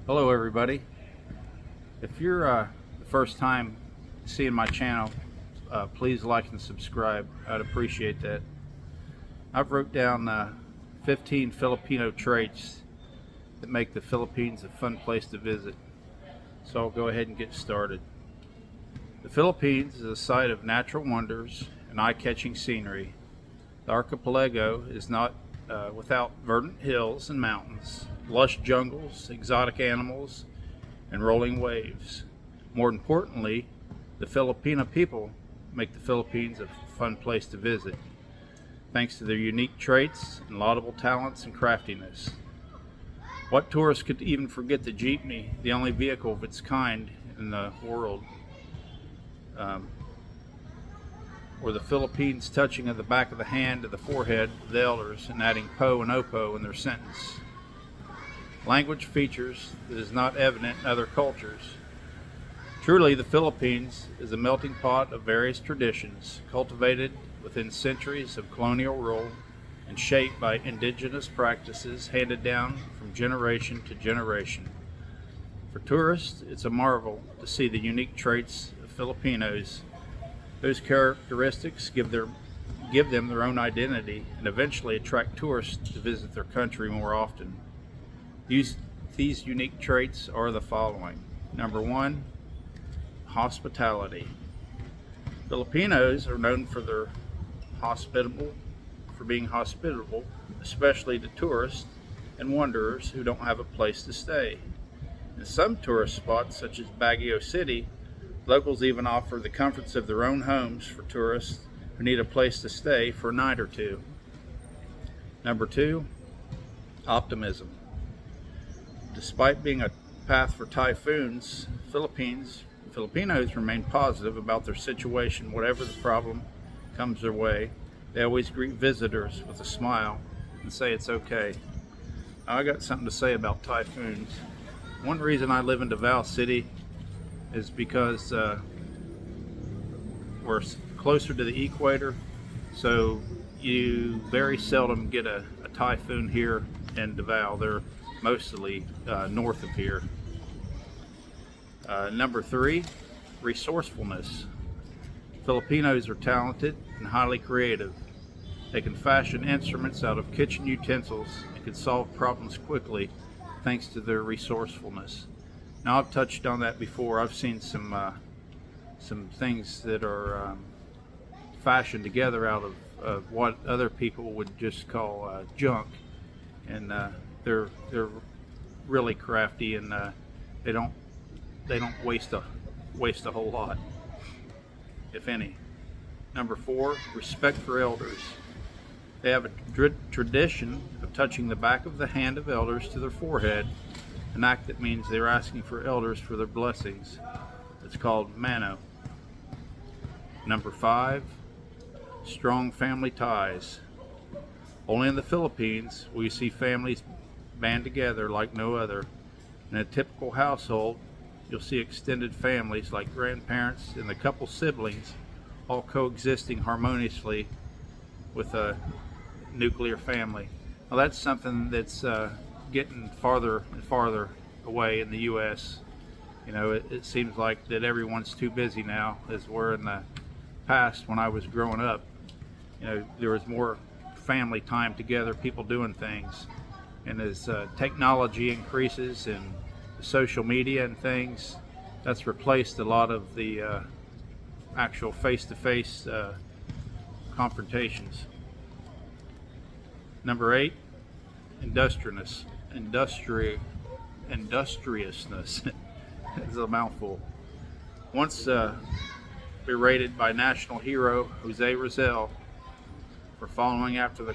Hello everybody. If you're the first time seeing my channel, please like and subscribe. I'd appreciate that. I've wrote down 15 Filipino traits that make the Philippines a fun place to visit. So I'll go ahead and get started. The Philippines is a site of natural wonders and eye-catching scenery. The archipelago is not without verdant hills and mountains, lush jungles, exotic animals, and rolling waves. More importantly, the Filipino people make the Philippines a fun place to visit, thanks to their unique traits and laudable talents and craftiness. What tourist could even forget the jeepney, the only vehicle of its kind in the world? Um, or the Philippines touching of the back of the hand to the forehead of the elders and adding po and opo in their sentence. Language features that is not evident in other cultures. Truly, the Philippines is a melting pot of various traditions, cultivated within centuries of colonial rule and shaped by indigenous practices handed down from generation to generation. For tourists, it's a marvel to see the unique traits of Filipinos. Those characteristics give them their own identity and eventually attract tourists to visit their country more often. These unique traits are the following. Number one, hospitality. Filipinos are known for being hospitable, especially to tourists and wanderers who don't have a place to stay. In some tourist spots, such as Baguio City, locals even offer the comforts of their own homes for tourists who need a place to stay for a night or two. Number two, optimism. Despite being a path for typhoons, Filipinos remain positive about their situation, whatever the problem comes their way. They always greet visitors with a smile and say it's okay. Now, I got something to say about typhoons. One reason I live in Davao City is because we're closer to the equator, so you very seldom get a typhoon here in Davao. They're mostly north of here. Number three, resourcefulness. Filipinos are talented and highly creative. They can fashion instruments out of kitchen utensils and can solve problems quickly thanks to their resourcefulness. Now, I've touched on that before. I've seen some things that are fashioned together out of what other people would just call junk, and they're really crafty, and they don't waste a whole lot, if any. Number four, respect for elders. They have a tradition of touching the back of the hand of elders to their forehead, an act that means they're asking for elders for their blessings. It's called mano. Number five, strong family ties. Only in the Philippines will you see families band together like no other. In a typical household, you'll see extended families like grandparents and the couple siblings all coexisting harmoniously with a nuclear family. Now, that's something that's getting farther and farther away in the U.S. You know, it seems like that everyone's too busy now, as where in the past when I was growing up, you know, there was more family time together, people doing things. And as technology increases and social media and things, that's replaced a lot of the actual face-to-face confrontations. Number eight, industriousness. Industriousness is a mouthful. Once berated by national hero Jose Rizal for following after the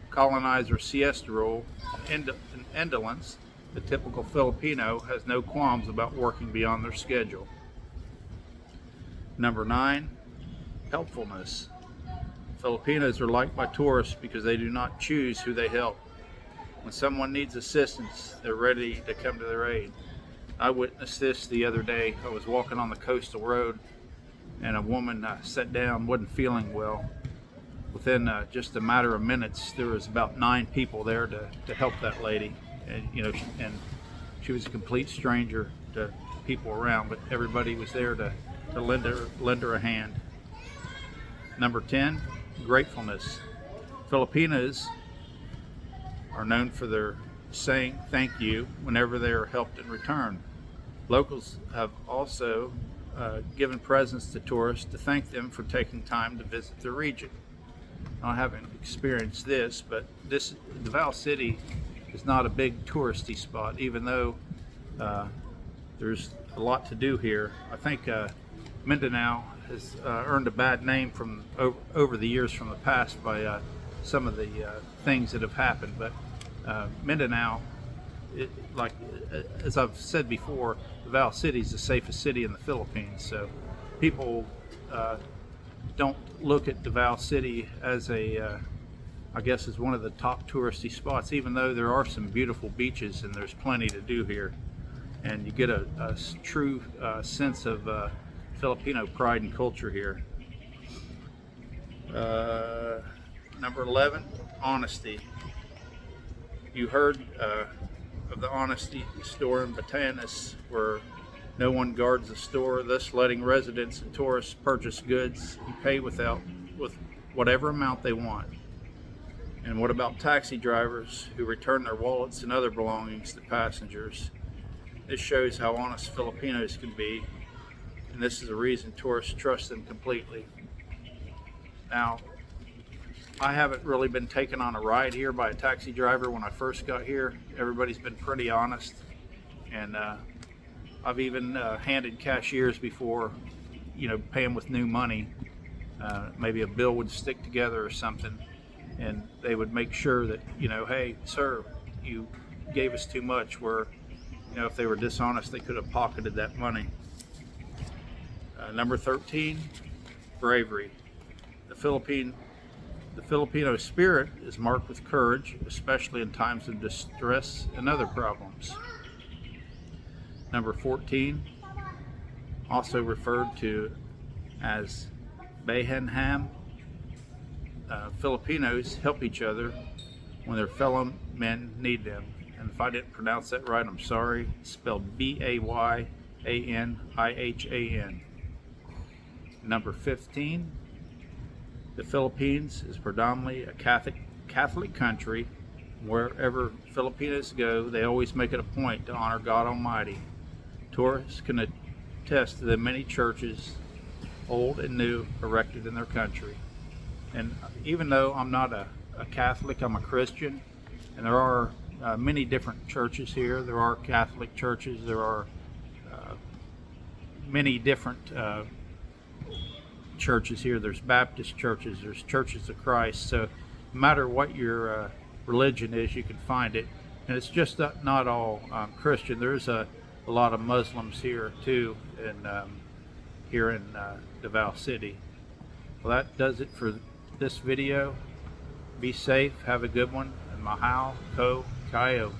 colonizer siesta rule and indolence, the typical Filipino has no qualms about working beyond their schedule. Number nine, helpfulness. Filipinos are liked by tourists because they do not choose who they help. When someone needs assistance, they're ready to come to their aid. I witnessed this the other day. I was walking on the coastal road and a woman sat down, wasn't feeling well. Within just a matter of minutes, there was about 9 people there to help that lady. and and she was a complete stranger to people around, but everybody was there to lend her a hand. Number 10, gratefulness. Filipinos are known for their saying thank you whenever they are helped in return. Locals have also given presents to tourists to thank them for taking time to visit the region. I haven't experienced this, but Davao City is not a big touristy spot, even though there's a lot to do here. I think Mindanao has earned a bad name from over the years from the past by some of the things that have happened, but Mindanao, as I've said before, Davao City is the safest city in the Philippines, so people don't look at Davao City as I guess as one of the top touristy spots, even though there are some beautiful beaches and there's plenty to do here, and you get a true sense of Filipino pride and culture here. Number 11, honesty. You heard of the Honesty store in Batanes, where no one guards the store, thus letting residents and tourists purchase goods and pay with whatever amount they want. And what about taxi drivers who return their wallets and other belongings to passengers? This shows how honest Filipinos can be, and this is a reason tourists trust them completely. Now, I haven't really been taken on a ride here by a taxi driver when I first got here. Everybody's been pretty honest, and I've even handed cashiers before, paying with new money. Maybe a bill would stick together or something, and they would make sure that, hey, sir, you gave us too much, where, if they were dishonest, they could have pocketed that money. Number 13, bravery. The Filipino spirit is marked with courage, especially in times of distress and other problems. Number 14, also referred to as Bahanham. Filipinos help each other when their fellow men need them. And if I didn't pronounce that right, I'm sorry. It's spelled Bayanihan. Number 15, the Philippines is predominantly a Catholic country. Wherever Filipinos go, they always make it a point to honor God Almighty. Tourists can attest to the many churches, old and new, erected in their country. And even though I'm not a Catholic, I'm a Christian, and there are many different churches here. There are Catholic churches, there are many different churches here. There's Baptist churches, there's Churches of Christ. So no matter what your religion is, you can find it. And it's just not all Christian. There's a lot of Muslims here too, and here in Davao City. Well, that does it for this video. Be safe, have a good one, and mahal ko kayo.